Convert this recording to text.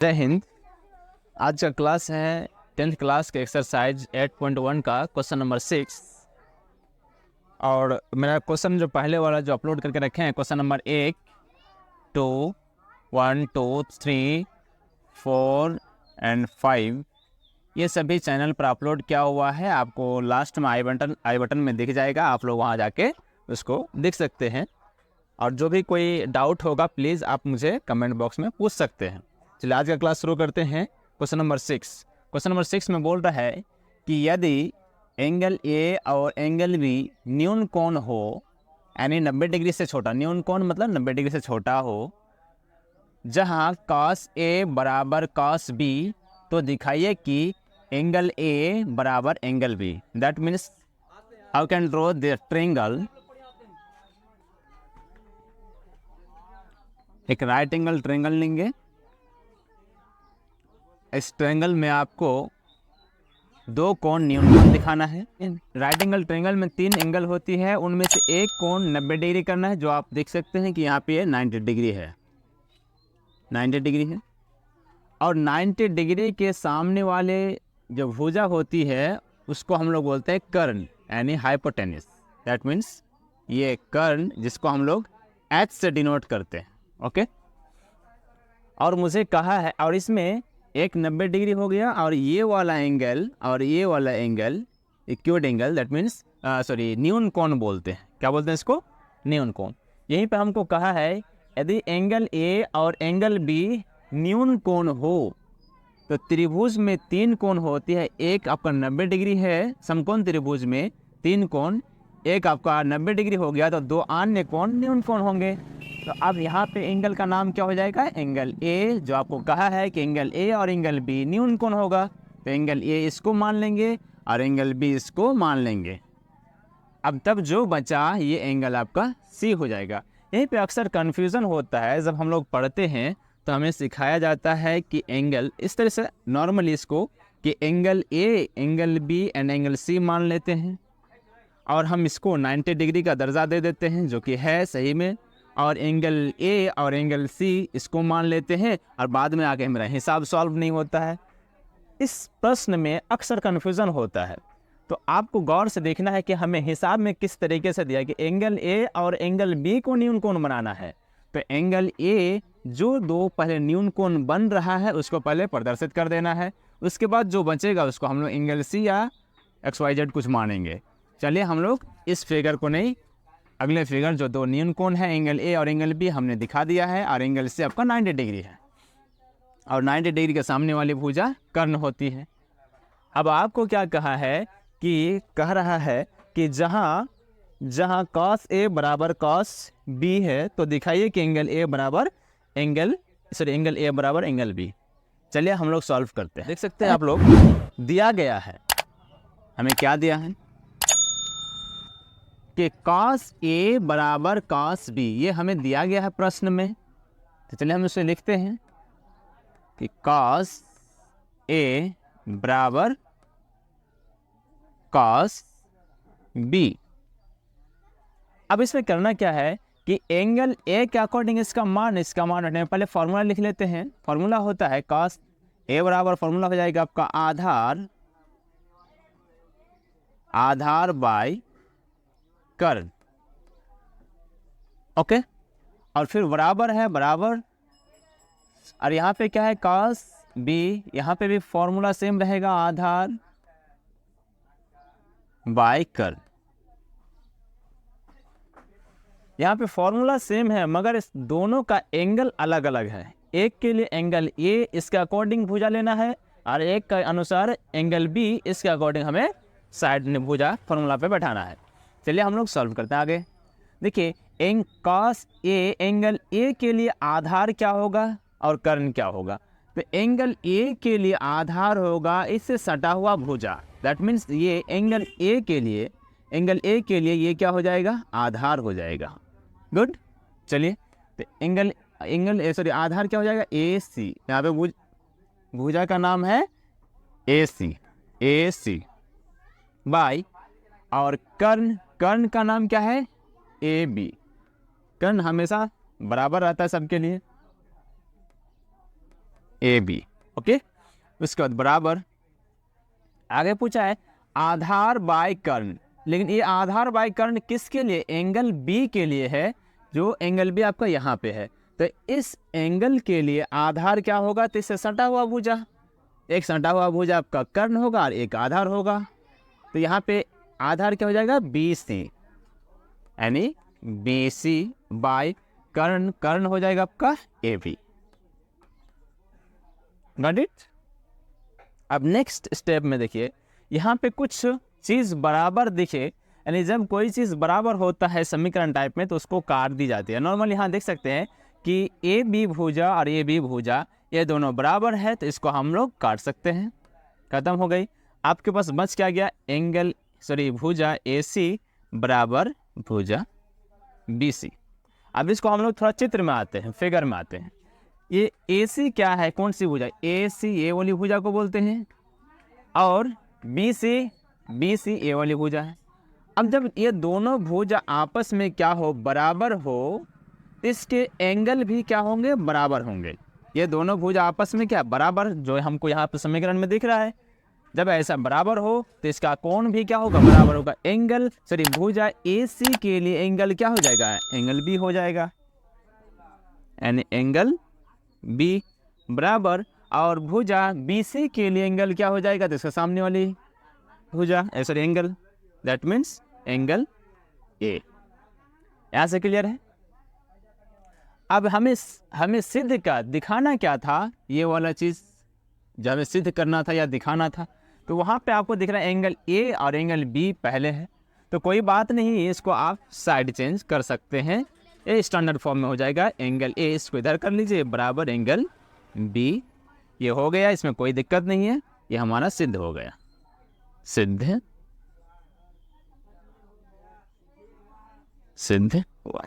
जय हिंद। आज का क्लास है 10th क्लास के एक्सरसाइज 8.1 का क्वेश्चन नंबर 6। और मेरा क्वेश्चन जो पहले वाला जो अपलोड करके रखे हैं क्वेश्चन नंबर 1, 2, 1, 2, 3, 4 एंड 5 ये सभी चैनल पर अपलोड किया हुआ है। आपको लास्ट में आई बटन में दिख जाएगा, आप लोग वहाँ जाके उसको देख सकते हैं। और जो भी कोई डाउट होगा प्लीज़ आप मुझे कमेंट बॉक्स में पूछ सकते हैं। चलिए आज का क्लास शुरू करते हैं। Question number 6। क्वेश्चन नंबर 6 में बोल रहा है कि यदि एंगल ए और एंगल बी न्यून कोण हो, यानी 90 डिग्री से छोटा, न्यून कोण मतलब 90 डिग्री से छोटा हो, जहां cos ए बराबर cos बी, तो दिखाइए कि एंगल ए बराबर angle B. That means how can draw the triangle. एक राइट एंगल ट्रायंगल लेंगे। इस ट्रायंगल में आपको दो कोण न्यून कोण दिखाना है। राइट एंगल ट्रायंगल में 3 एंगल होती है, उनमें से एक कोण 90 डिग्री करना है, जो आप देख सकते हैं कि यहाँ पे ये 90 डिग्री है, 90 डिग्री है। और 90 डिग्री के सामने वाले जो भुजा होती है उसको हम लोग बोलते हैं कर्ण, यानी हाइपोटेनस। दैट मीन्स ये कर्ण जिसको हम लोग H से डिनोट करते हैं। ओके। और मुझे कहा है, और इसमें एक 90 डिग्री हो गया, और ये वाला एंगल इक्विड एंगल, दैट मीन्स न्यून कोण बोलते हैं। क्या बोलते हैं इसको? न्यून कोण। यहीं पे हमको कहा है यदि एंगल ए और एंगल बी न्यून कोण हो, तो त्रिभुज में 3 कोण होती है। एक आपका 90 डिग्री है, समकोण त्रिभुज में 3 कोण, एक आपका 90 डिग्री हो गया तो 2 अन्य कोण न्यून कोण होंगे। तो अब यहाँ पे एंगल का नाम क्या हो जाएगा? एंगल ए, जो आपको कहा है कि एंगल ए और एंगल बी न्यून कोण होगा, तो एंगल ए इसको मान लेंगे और एंगल बी इसको मान लेंगे। अब तब जो बचा ये एंगल आपका सी हो जाएगा। यहीं पे अक्सर कन्फ्यूज़न होता है, जब हम लोग पढ़ते हैं तो हमें सिखाया जाता है कि एंगल इस तरह से नॉर्मली इसको कि angle A, angle B and angle C मान लेते हैं, और हम इसको 90 डिग्री का दर्जा दे देते हैं, जो कि है सही में। और एंगल ए और एंगल सी इसको मान लेते हैं, और बाद में आगे मेरा हिसाब सॉल्व नहीं होता है। इस प्रश्न में अक्सर कन्फ्यूज़न होता है, तो आपको गौर से देखना है कि हमें हिसाब में किस तरीके से दिया कि एंगल ए और एंगल बी को न्यून कोण बनाना है। तो एंगल ए जो दो पहले न्यून कोण बन रहा है उसको पहले प्रदर्शित कर देना है, उसके बाद जो बचेगा उसको हम लोग एंगल सी या XYZ कुछ मानेंगे। चलिए हम लोग इस फिगर को नहीं, अगले फिगर जो 2 न्यून कोण है एंगल ए और एंगल बी हमने दिखा दिया है, और एंगल सी आपका 90 डिग्री है, और 90 डिग्री के सामने वाली भुजा कर्ण होती है। अब आपको क्या कहा है कि कह रहा है कि जहाँ cos ए बराबर cos बी है, तो दिखाइए कि एंगल ए बराबर एंगल बी। चलिए हम लोग सॉल्व करते हैं। देख सकते हैं आप लोग, दिया गया है, हमें क्या दिया है कि cos ए बराबर cos बी, ये हमें दिया गया है प्रश्न में। तो चलिए हम इसे लिखते हैं कि cos ए बराबर cos बी। अब इसमें करना क्या है कि एंगल ए के अकॉर्डिंग इसका मान रखने में पहले फॉर्मूला लिख लेते हैं। फॉर्मूला होता है cos ए बराबर, फॉर्मूला हो जाएगा आपका आधार बाय कर्ण। ओके। और फिर बराबर है बराबर, और यहाँ पे क्या है cos बी, यहाँ पे भी फॉर्मूला सेम रहेगा, आधार बाय कर्ण। यहाँ पे फॉर्मूला सेम है मगर इस दोनों का एंगल अलग अलग है। एक के लिए एंगल ए इसके अकॉर्डिंग भुजा लेना है, और एक के अनुसार एंगल बी इसके अकॉर्डिंग हमें साइड में भुजा फॉर्मूला पे बैठाना है। चलिए हम लोग सॉल्व करते हैं आगे। देखिए cos ए, एंगल ए के लिए आधार क्या होगा और कर्ण क्या होगा? तो एंगल ए के लिए आधार होगा इससे सटा हुआ भुजा। दैट मीन्स ये एंगल ए के लिए ये क्या हो जाएगा? आधार हो जाएगा। गुड। चलिए तो आधार क्या हो जाएगा? AC। यहाँ पे भुजा का नाम है AC बाय, और कर्ण का नाम क्या है? AB। कर्ण हमेशा बराबर रहता है सबके लिए। AB। ओके, उसके बाद बराबर आगे पूछा है आधार बाय कर्ण, लेकिन ये आधार बाय कर्ण किसके लिए? एंगल बी के लिए है, जो एंगल बी आपका यहाँ पे है। तो इस एंगल के लिए आधार क्या होगा? तो इससे सटा हुआ भुजा, एक सटा हुआ भुजा आपका कर्ण होगा और एक आधार होगा। तो यहाँ पे आधार क्या हो जाएगा? BC, यानी BC बाय कर्ण, कर्ण हो जाएगा आपका AB। Got it? अब नेक्स्ट स्टेप में देखिए, यहाँ पे कुछ चीज़ बराबर दिखे, यानी जब कोई चीज़ बराबर होता है समीकरण टाइप में तो उसको काट दी जाती है। नॉर्मली यहाँ देख सकते हैं कि AB भुजा और AB भुजा ये दोनों बराबर है, तो इसको हम लोग काट सकते हैं। खत्म हो गई। आपके पास बच क्या गया? भुजा AC बराबर भुजा BC। अब इसको हम लोग थोड़ा चित्र में आते हैं, फिगर में आते हैं। ये AC क्या है? कौन सी भुजा? AC ये वाली भुजा को बोलते हैं, और BC ये वाली भुजा है। अब जब ये दोनों भुजा आपस में क्या हो? बराबर हो, इसके एंगल भी क्या होंगे? बराबर होंगे। ये दोनों भुजा आपस में क्या? बराबर, जो हमको यहाँ पे समीकरण में दिख रहा है। जब ऐसा बराबर हो तो इसका कोण भी क्या होगा? बराबर होगा। भुजा AC के लिए एंगल क्या हो जाएगा? एंगल B हो जाएगा, यानी एंगल B बराबर, और भुजा BC के लिए एंगल क्या हो जाएगा? तो इसका सामने वाली भुजा angle, that means angle A। यहाँ से क्लियर है? अब हमें सिद्ध का दिखाना क्या था? ये वाला चीज़ जब हमें सिद्ध करना था या दिखाना था, तो वहाँ पे आपको दिख रहा है एंगल A और एंगल B पहले है, तो कोई बात नहीं, इसको आप साइड चेंज कर सकते हैं। ये स्टैंडर्ड फॉर्म में हो जाएगा। एंगल A इसको इधर कर लीजिए बराबर एंगल B, ये हो गया, इसमें कोई दिक्कत नहीं है, ये हमारा सिद्ध हो गया। सिद्ध हुआ।